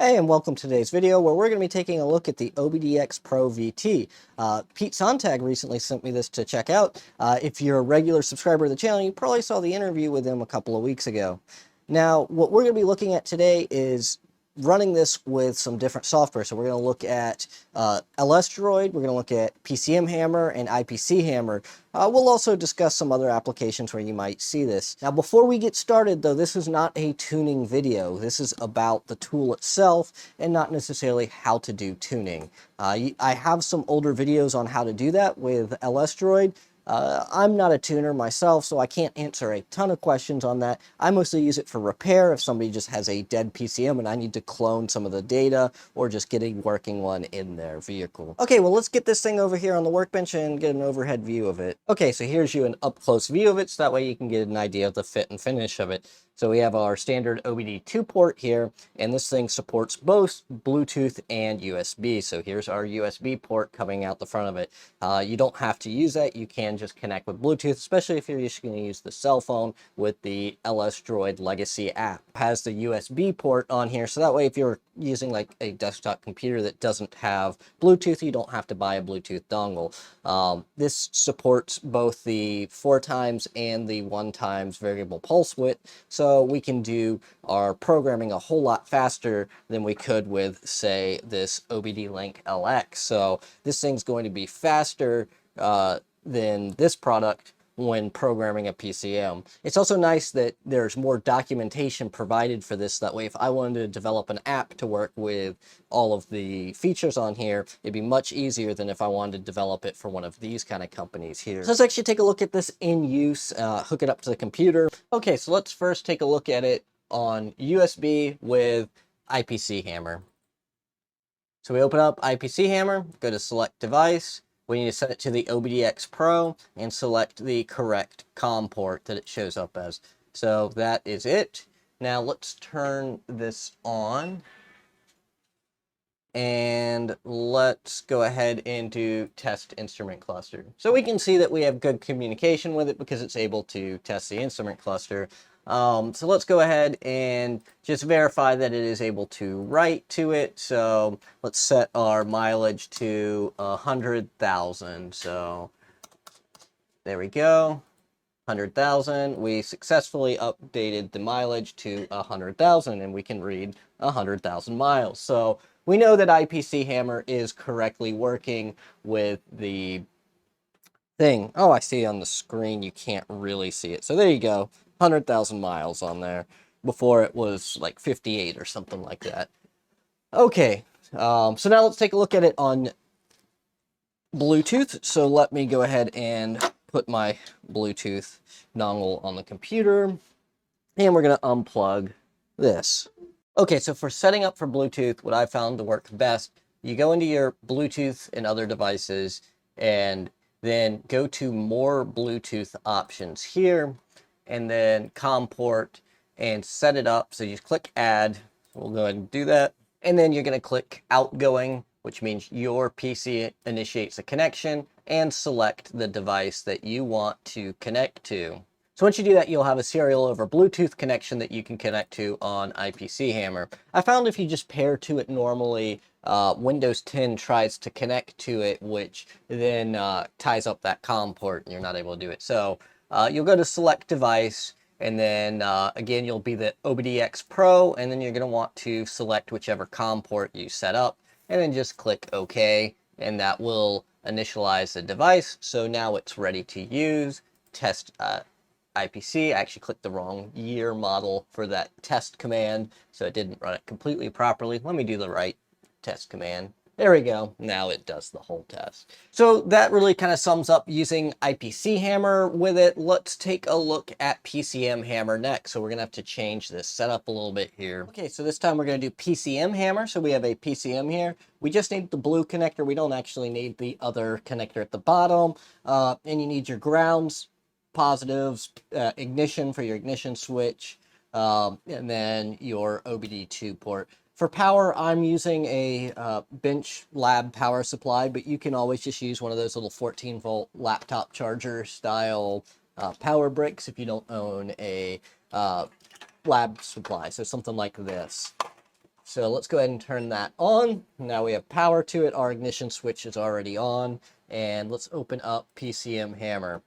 Hey, and welcome to today's video where we're going to be taking a look at the OBDX Pro VT. Pete Sontag recently sent me this to check out. If you're a regular subscriber to the channel, you probably saw the interview with him a couple of weeks ago. Now, what we're going to be looking at today is running this with some different software. So we're going to look at LS Droid, we're going to look at PCM Hammer and IPC Hammer. We'll also discuss some other applications where you might see this. Now, before we get started, though, this is not a tuning video. This is about the tool itself and not necessarily how to do tuning. I have some older videos on how to do that with LS Droid. I'm not a tuner myself, so I can't answer a ton of questions on that. I mostly use it for repair if somebody just has a dead PCM and I need to clone some of the data or just get a working one in their vehicle. Okay, well, let's get this thing over here on the workbench and get an overhead view of it. Okay, so here's an up-close view of it, so that way you can get an idea of the fit and finish of it. So we have our standard OBD 2 port here, and this thing supports both Bluetooth and USB. So here's our USB port coming out the front of it. You don't have to use that. You can just connect with Bluetooth, especially if you're just going to use the cell phone with the LS Droid Legacy app. It has the USB port on here, so that way if you're using like a desktop computer that doesn't have Bluetooth, you don't have to buy a Bluetooth dongle. This supports both the 4x and the 1x variable pulse width, so we can do our programming a whole lot faster than we could with, say, this OBD Link LX. So this thing's going to be faster than this product when programming a PCM. It's also nice that there's more documentation provided for this. That way, if I wanted to develop an app to work with all of the features on here, it'd be much easier than if I wanted to develop it for one of these kind of companies here. So let's actually take a look at this in use, hook it up to the computer. Okay, so let's first take a look at it on USB with IPC Hammer. So we open up IPC Hammer, go to select device. We need to set it to the OBDX Pro and select the correct COM port that it shows up as. So that is it. Now let's turn this on. And let's go ahead and do test instrument cluster. So we can see that we have good communication with it because it's able to test the instrument cluster. So let's go ahead and just verify that it is able to write to it. So let's set our mileage to 100,000. So there we go, 100,000. We successfully updated the mileage to 100,000 and we can read 100,000 miles. So we know that IPC Hammer is correctly working with the thing. Oh, I see on the screen, you can't really see it. So there you go, 100,000 miles on there. Before it was like 58 or something like that. Okay, so now let's take a look at it on Bluetooth. So let me go ahead and put my Bluetooth dongle on the computer. And we're going to unplug this. Okay, so for setting up for Bluetooth, what I found to work best, you go into your Bluetooth and other devices and then go to more Bluetooth options here and then COM port and set it up. So you just click add. We'll go ahead and do that. And then you're going to click outgoing, which means your PC initiates a connection, and select the device that you want to connect to. So once you do that, you'll have a serial over Bluetooth connection that you can connect to on IPC Hammer. I found if you just pair to it normally, Windows 10 tries to connect to it, which then ties up that COM port and you're not able to do it. So you'll go to select device, and then again, you'll be the OBDX Pro, and then you're going to want to select whichever COM port you set up, and then just click OK, and that will initialize the device. So now it's ready to use. Test IPC. I actually clicked the wrong year model for that test command, so it didn't run it completely properly. Let me do the right test command. There we go. Now it does the whole test. So that really kind of sums up using IPC Hammer with it. Let's take a look at PCM Hammer next. So we're going to have to change this setup a little bit here. Okay, so this time we're going to do PCM Hammer. So we have a PCM here. We just need the blue connector. We don't actually need the other connector at the bottom. And you need your grounds, positives, ignition for your ignition switch, and then your OBD2 port. For power, I'm using a bench lab power supply, but you can always just use one of those little 14-volt laptop charger style power bricks if you don't own a lab supply. So something like this. So let's go ahead and turn that on. Now we have power to it. Our ignition switch is already on. And let's open up PCM Hammer.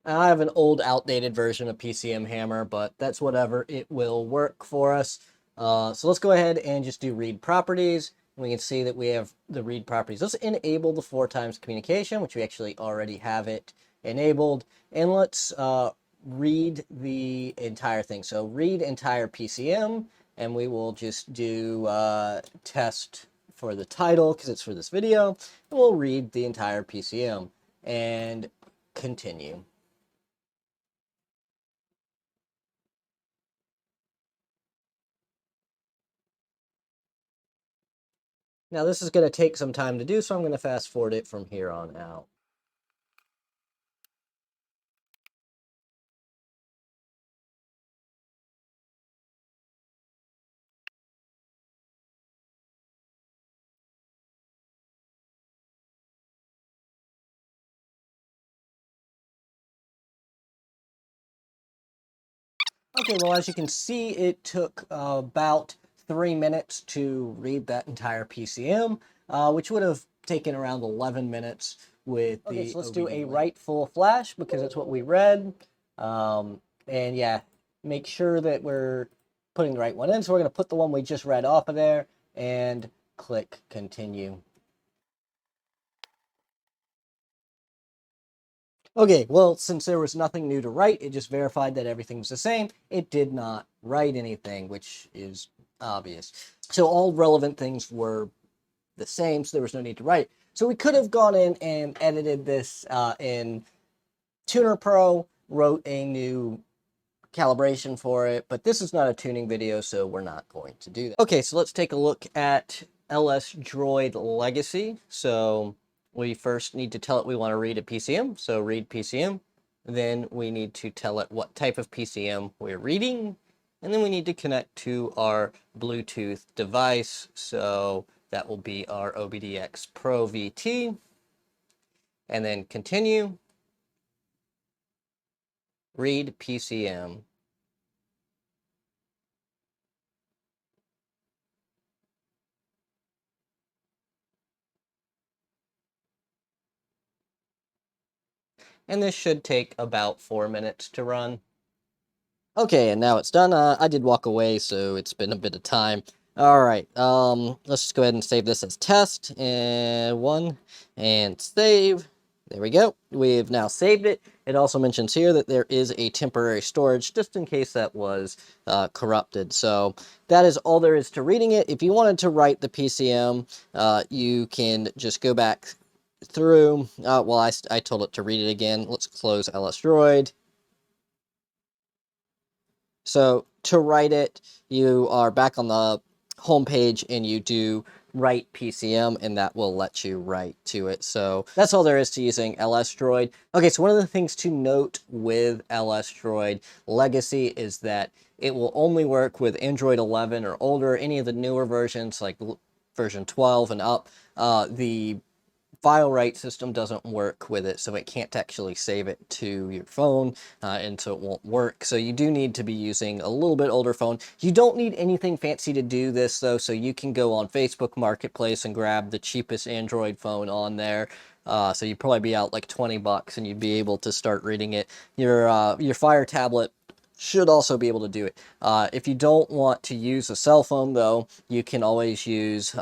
I have an old, outdated version of PCM Hammer, but that's whatever. It will work for us. So let's go ahead and just do read properties. We can see that we have the read properties. Let's enable the 4x communication, which we actually already have it enabled. And let's read the entire thing. So read entire PCM, and we will just do test for the title because it's for this video. And we'll read the entire PCM and continue. Now this is going to take some time to do, so I'm going to fast forward it from here on out. Okay, well, as you can see, it took about 3 minutes to read that entire PCM, which would have taken around 11 minutes with the so let's OBD do a write full flash because that's what we read. And yeah, make sure that we're putting the right one in. So we're going to put the one we just read off of there and click continue. Okay, well, since there was nothing new to write, it just verified that everything was the same. It did not write anything, which is obvious. So all relevant things were the same, so there was no need to write. So we could have gone in and edited this in Tuner Pro, wrote a new calibration for it, but this is not a tuning video, so we're not going to do that. Okay, so let's take a look at LS Droid Legacy. So we first need to tell it we want to read a PCM, so read PCM. Then we need to tell it what type of PCM we're reading, and then we need to connect to our Bluetooth device, so that will be our OBDX Pro VT, and then continue, read PCM. And this should take about 4 minutes to run. Okay, and now it's done. I did walk away, so it's been a bit of time. All right, let's just go ahead and save this as test, and 1, and save. There we go. We've now saved it. It also mentions here that there is a temporary storage, just in case that was corrupted. So that is all there is to reading it. If you wanted to write the PCM, you can just go back through. Well, I told it to read it again. Let's close LS Droid. So to write it, you are back on the home page and you do write PCM, and that will let you write to it. So that's all there is to using LS Droid. Okay, so one of the things to note with LS Droid Legacy is that it will only work with Android 11 or older. Any of the newer versions, like version 12 and up, the file write system doesn't work with it, so it can't actually save it to your phone, and so it won't work. So you do need to be using a little bit older phone. You don't need anything fancy to do this, though, so you can go on Facebook Marketplace and grab the cheapest Android phone on there. So you'd probably be out like 20 bucks, and you'd be able to start reading it. Your Fire tablet should also be able to do it. If you don't want to use a cell phone, though, you can always use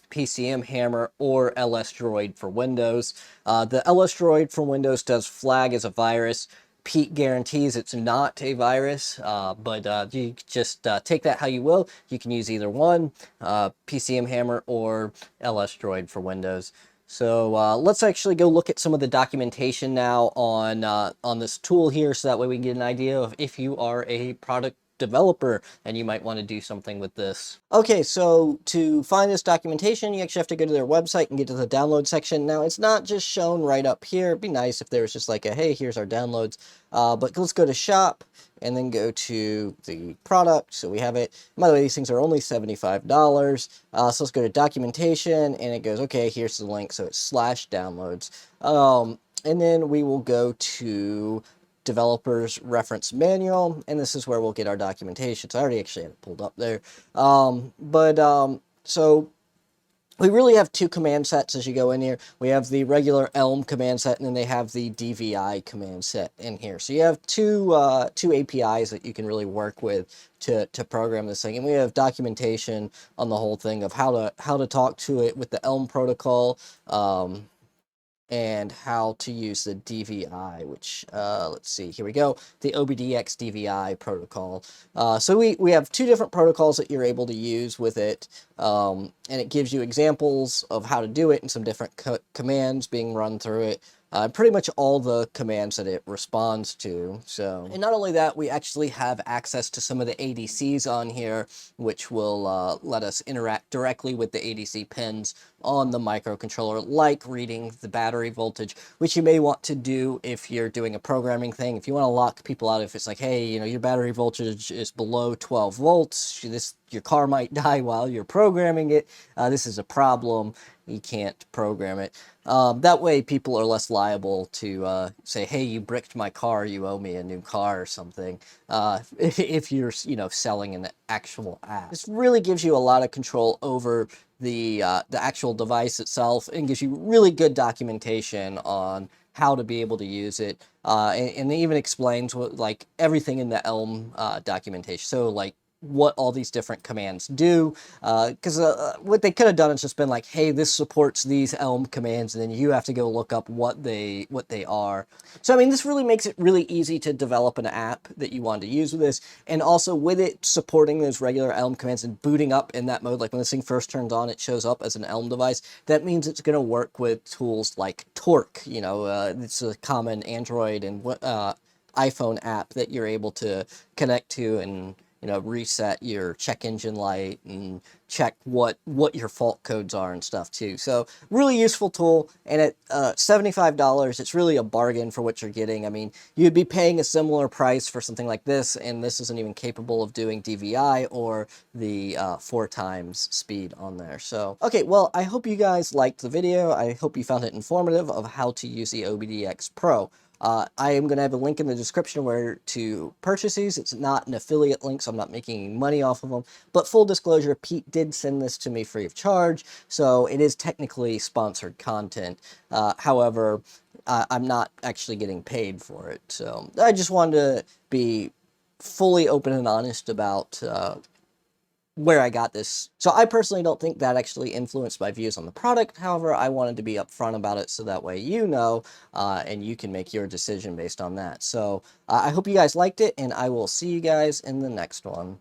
PCM Hammer or LS Droid for Windows. The LS Droid for Windows does flag as a virus. Pete guarantees it's not a virus, but you just take that how you will. You can use either one, PCM Hammer or LS Droid for Windows. So let's actually go look at some of the documentation now on this tool here, so that way we can get an idea of if you are a product developer and you might want to do something with this. Okay, so to find this documentation, you actually have to go to their website and get to the download section. Now, it's not just shown right up here. It'd be nice if there was just like a, hey, here's our downloads. But let's go to shop and then go to the product. So we have it. By the way, these things are only $75. So let's go to documentation, and it goes, okay, here's the link. So it's /downloads. And then we will go to developer's reference manual, and this is where we'll get our documentation. So I already actually had it pulled up there. So we really have two command sets as you go in here. We have the regular Elm command set, and then they have the DVI command set in here. So you have two APIs that you can really work with to program this thing. And we have documentation on the whole thing of how to talk to it with the Elm protocol, and how to use the DVI, which, let's see, here we go, the OBDX DVI protocol. So we have two different protocols that you're able to use with it, and it gives you examples of how to do it and some different commands being run through it. Pretty much all the commands that it responds to. So, and not only that, we actually have access to some of the ADCs on here, which will let us interact directly with the ADC pins on the microcontroller, like reading the battery voltage, which you may want to do if you're doing a programming thing. If you want to lock people out, if it's like, hey, you know, your battery voltage is below 12 volts, your car might die while you're programming it. This is a problem. You can't program it. That way people are less liable to say, hey, you bricked my car, you owe me a new car or something, if you're, you know, selling an actual app. This really gives you a lot of control over the actual device itself, and gives you really good documentation on how to be able to use it, and it even explains what, like, everything in the Elm documentation. So, like, what all these different commands do, because what they could have done is just been like, hey, this supports these Elm commands, and then you have to go look up what they are. So I mean, this really makes it really easy to develop an app that you want to use with this, and also with it supporting those regular Elm commands and booting up in that mode, like when this thing first turns on, it shows up as an Elm device. That means it's going to work with tools like Torque. You know, it's a common Android and iPhone app that you're able to connect to and, you know, reset your check engine light and check what your fault codes are and stuff too. So really useful tool, and at $75, it's really a bargain for what you're getting. I mean, you'd be paying a similar price for something like this, and this isn't even capable of doing DVI or the 4 times speed on there. So, okay, well, I hope you guys liked the video. I hope you found it informative of how to use the OBDX Pro. I am going to have a link in the description where to purchase these. It's not an affiliate link, so I'm not making any money off of them. But full disclosure, Pete did send this to me free of charge, so it is technically sponsored content. However, I'm not actually getting paid for it. So I just wanted to be fully open and honest about where I got this. So I personally don't think that actually influenced my views on the product. However, I wanted to be upfront about it so that way you know, and you can make your decision based on that. So I hope you guys liked it, and I will see you guys in the next one.